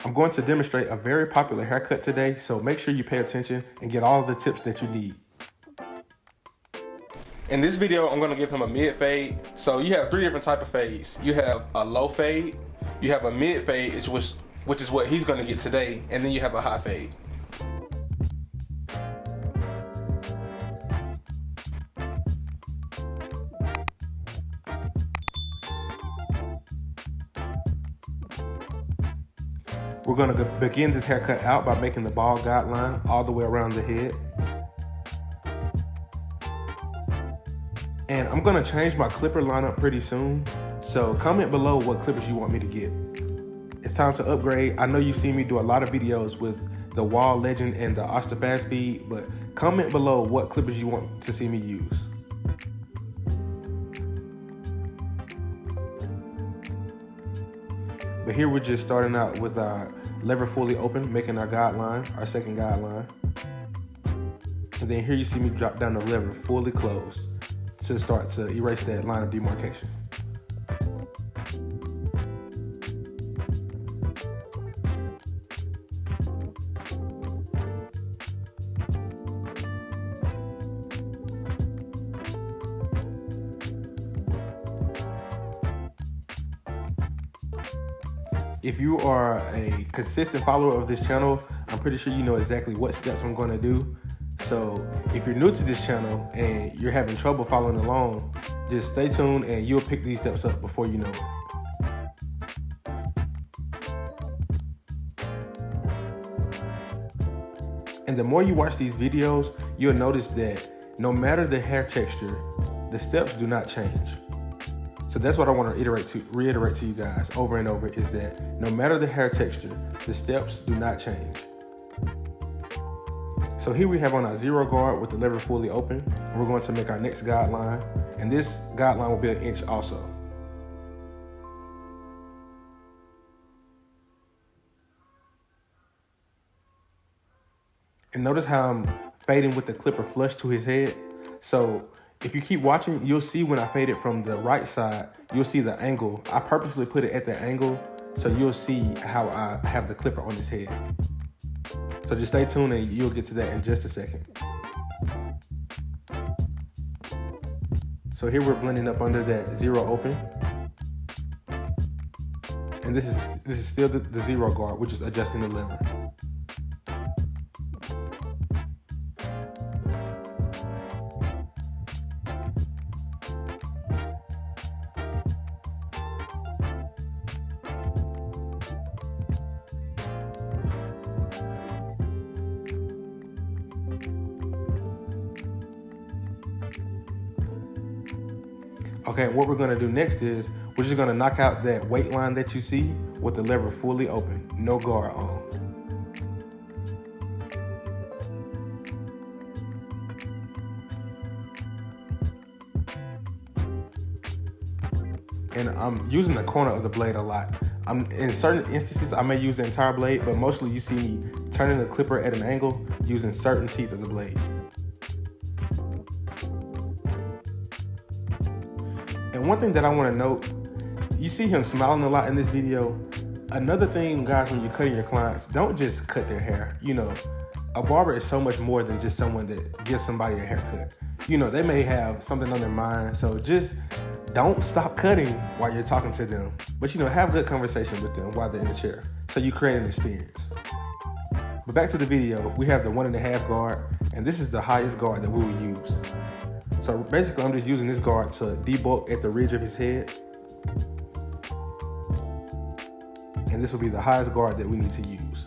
I'm going to demonstrate a very popular haircut today, so make sure you pay attention and get all of the tips that you need. In this video, I'm going to give him a mid fade. So you have 3 different types of fades. You have a low fade, you have a mid fade, which is what he's going to get today, and then you have a high fade. We're going to begin this haircut out by making the bald guideline all the way around the head. And I'm going to change my clipper lineup pretty soon, so comment below what clippers you want me to get. It's time to upgrade. I know you've seen me do a lot of videos with the Wall Legend and the Oster Fast Speed, but comment below what clippers you want to see me use. But here we're just starting out with our lever fully open, making our guideline, our second guideline. And then here you see me drop down the lever fully closed to start to erase that line of demarcation. If you are a consistent follower of this channel, I'm pretty sure you know exactly what steps I'm going to do. So if you're new to this channel and you're having trouble following along, just stay tuned and you'll pick these steps up before you know it. And the more you watch these videos, you'll notice that no matter the hair texture, the steps do not change. So that's what I want to reiterate to you guys over and over, is that no matter the hair texture, the steps do not change. So here we have on our 0 guard with the lever fully open. We're going to make our next guideline, and this guideline will be 1 inch also. And notice how I'm fading with the clipper flush to his head. So if you keep watching, you'll see when I fade it from the right side, you'll see the angle. I purposely put it at the angle so you'll see how I have the clipper on his head. So just stay tuned and you'll get to that in just a second. So here we're blending up under that 0 open. And this is still the 0 guard, which is adjusting the lever. Okay, what we're gonna do next is we're just gonna knock out that weight line that you see with the lever fully open, no guard on. And I'm using the corner of the blade a lot. In certain instances, I may use the entire blade, but mostly you see me turning the clipper at an angle using certain teeth of the blade. And one thing that I want to note, you see him smiling a lot in this video. Another thing, guys, when you're cutting your clients, don't just cut their hair. You know, a barber is so much more than just someone that gives somebody a haircut. You know, they may have something on their mind, so just don't stop cutting while you're talking to them. But, you know, have a good conversation with them while they're in the chair, so you create an experience. But back to the video, we have the 1.5 guard, and this is the highest guard that we will use. So basically, I'm just using this guard to debulk at the ridge of his head. And this will be the highest guard that we need to use.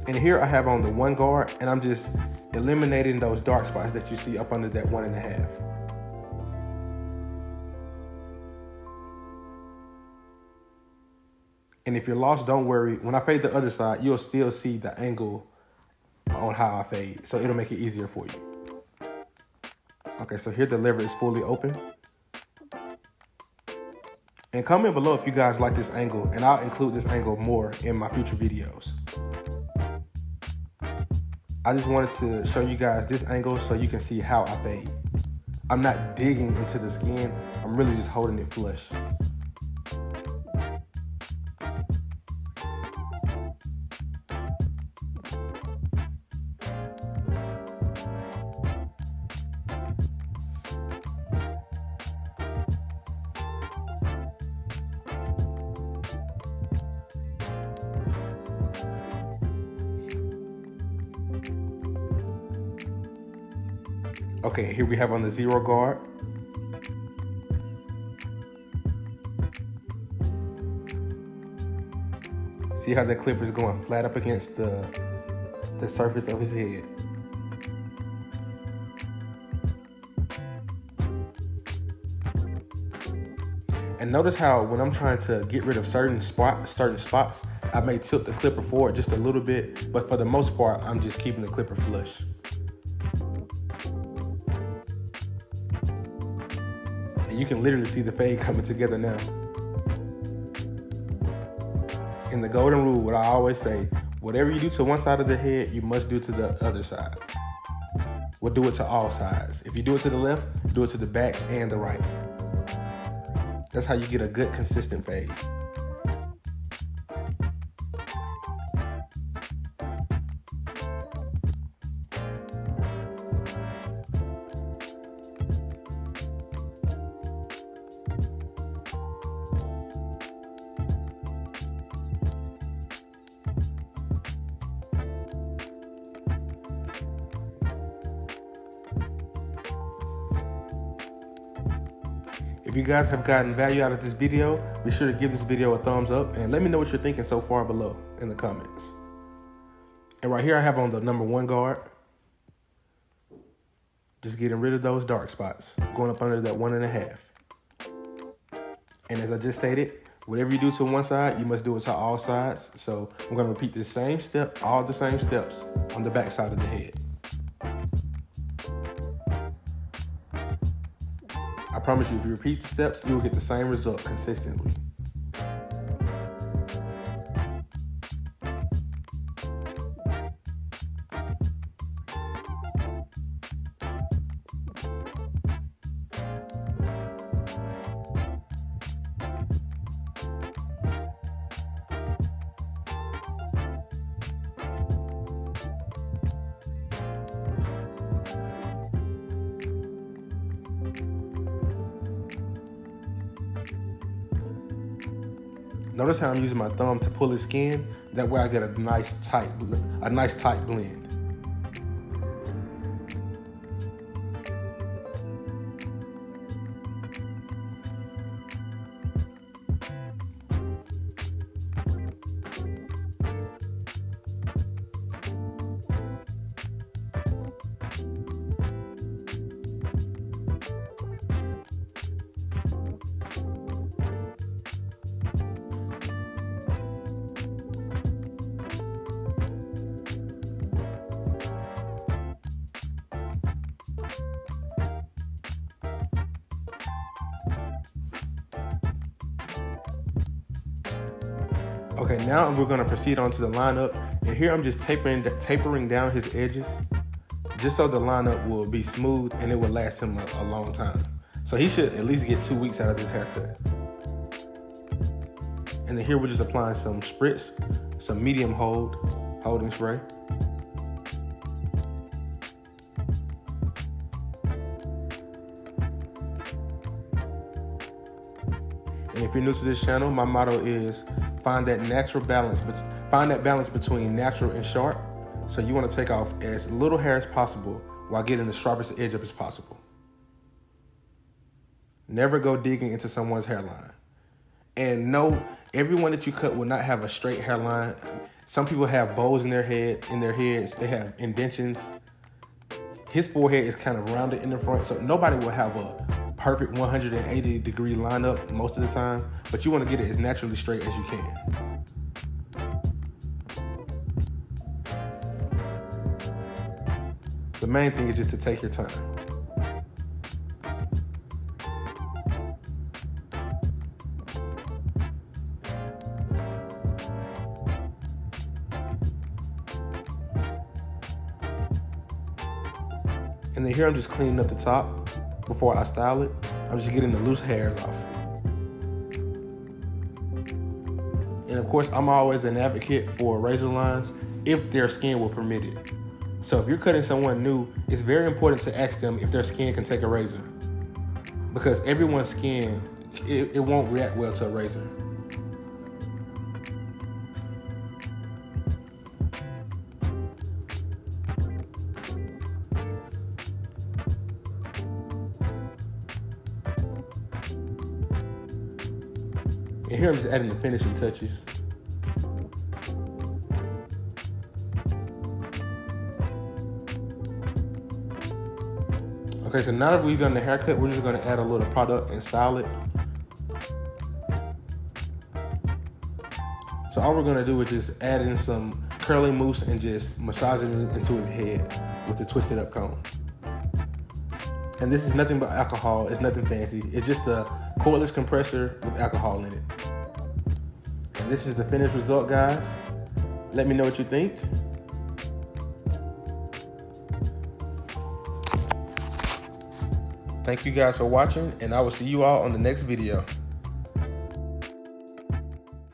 And here I have on the 1 guard, and I'm just eliminating those dark spots that you see up under that 1.5. And if you're lost, don't worry. When I fade the other side, you'll still see the angle on how I fade. So it'll make it easier for you. Okay, so here the lever is fully open. And comment below if you guys like this angle, and I'll include this angle more in my future videos. I just wanted to show you guys this angle so you can see how I fade. I'm not digging into the skin. I'm really just holding it flush. Okay, here we have on the 0 guard. See how the clipper is going flat up against the surface of his head. And notice how when I'm trying to get rid of certain spots, I may tilt the clipper forward just a little bit, but for the most part, I'm just keeping the clipper flush. And you can literally see the fade coming together now. In the golden rule, what I always say, whatever you do to one side of the head, you must do to the other side. We'll do it to all sides. If you do it to the left, do it to the back and the right. That's how you get a good, consistent fade. If you guys have gotten value out of this video, be sure to give this video a thumbs up and let me know what you're thinking so far below in the comments. And right here I have on the number 1 guard. Just getting rid of those dark spots, going up under that 1.5. And as I just stated, whatever you do to one side, you must do it to all sides. So I'm going to repeat the same step, all the same steps on the back side of the head. I promise you, if you repeat the steps, you will get the same result consistently. Notice how I'm using my thumb to pull his skin. That way I get a nice tight blend. Okay, now we're gonna proceed on to the lineup. And here I'm just tapering down his edges, just so the lineup will be smooth and it will last him a long time. So he should at least get 2 weeks out of this haircut. And then here we're just applying some spritz, some medium holding spray. And if you're new to this channel, my motto is find that balance between natural and sharp. So you want to take off as little hair as possible while getting the sharpest edge up as possible. Never go digging into someone's hairline. And no, everyone that you cut will not have a straight hairline. Some people have bows in their heads. They have indentions. His forehead is kind of rounded in the front, so nobody will have a perfect 180-degree lineup most of the time, but you want to get it as naturally straight as you can. The main thing is just to take your time. And then here I'm just cleaning up the top. before I style it. I'm just getting the loose hairs off. And of course, I'm always an advocate for razor lines if their skin will permit it. So if you're cutting someone new, it's very important to ask them if their skin can take a razor. Because everyone's skin, it won't react well to a razor. And here I'm just adding the finishing touches. Okay, so now that we've done the haircut, we're just gonna add a little product and style it. So all we're gonna do is just add in some curly mousse and just massage it into his head with the twisted up comb. And this is nothing but alcohol, it's nothing fancy. It's just a cordless compressor with alcohol in it. And this is the finished result, guys. Let me know what you think. Thank you guys for watching, and I will see you all on the next video.